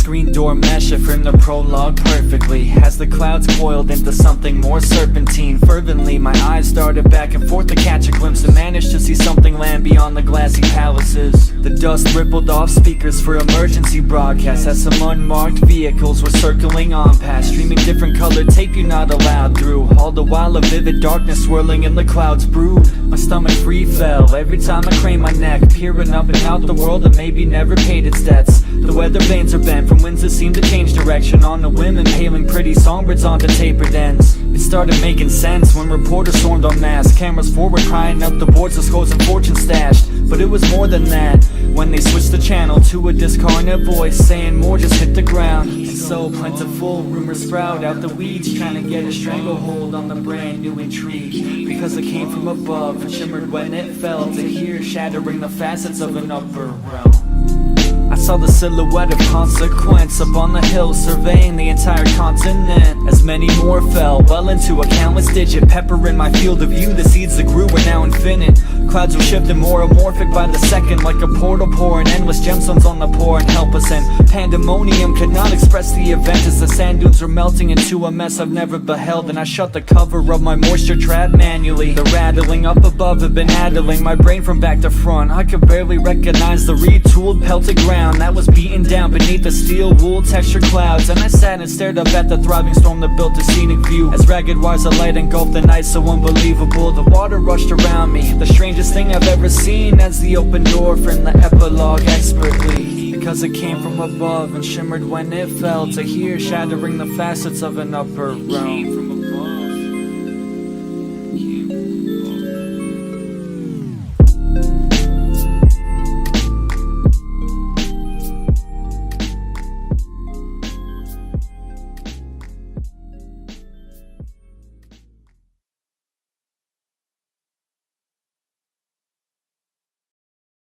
screen door mesh, it framed the prologue perfectly. As the clouds coiled into something more serpentine, fervently my eyes darted back and forth to catch a glimpse, and managed to see something land beyond the glassy palaces. The dust rippled off speakers for emergency broadcasts as some unmarked vehicles were circling on past, streaming different colored tape you're not allowed through. All the while a vivid darkness swirling in the clouds brewed. My stomach free fell every time I craned my neck, peering up and out the world that maybe never paid its debts. The weather vanes are bent from winds that seem to change direction, on the whim impaling pretty songbirds onto tapered ends. It started making sense when reporters swarmed en masse, cameras forward crying out the boards of skulls and fortune stashed. But it was more than that when they switched the channel to a discarnate voice saying more just hit the ground. And so plentiful rumors sprout out the weeds, trying to get a stranglehold on the brand new intrigue, because it came from above and shimmered when it fell to here, shattering the facets of an upper realm. I saw the silhouette of consequence up on the hill, surveying the entire continent, as many more fell well into a countless digit, peppering my field of view. The seeds that grew were now infinite. Clouds were shifting more amorphic by the second, like a portal pouring endless gemstones on the poor and helpless, and pandemonium could not express the event as the sand dunes were melting into a mess I've never beheld. And I shut the cover of my moisture trap manually. The rattling up above had been addling my brain from back to front. I could barely recognize the retooled pelted ground that was beaten down beneath the steel wool textured clouds, and I sat and stared up at the thriving storm that built a scenic view, as ragged wires of light engulfed the night so unbelievable. The water rushed around me, the strangest thing I've ever seen, as the open door framed the epilogue expertly, because it came from above and shimmered when it fell to here, shattering the facets of an upper realm.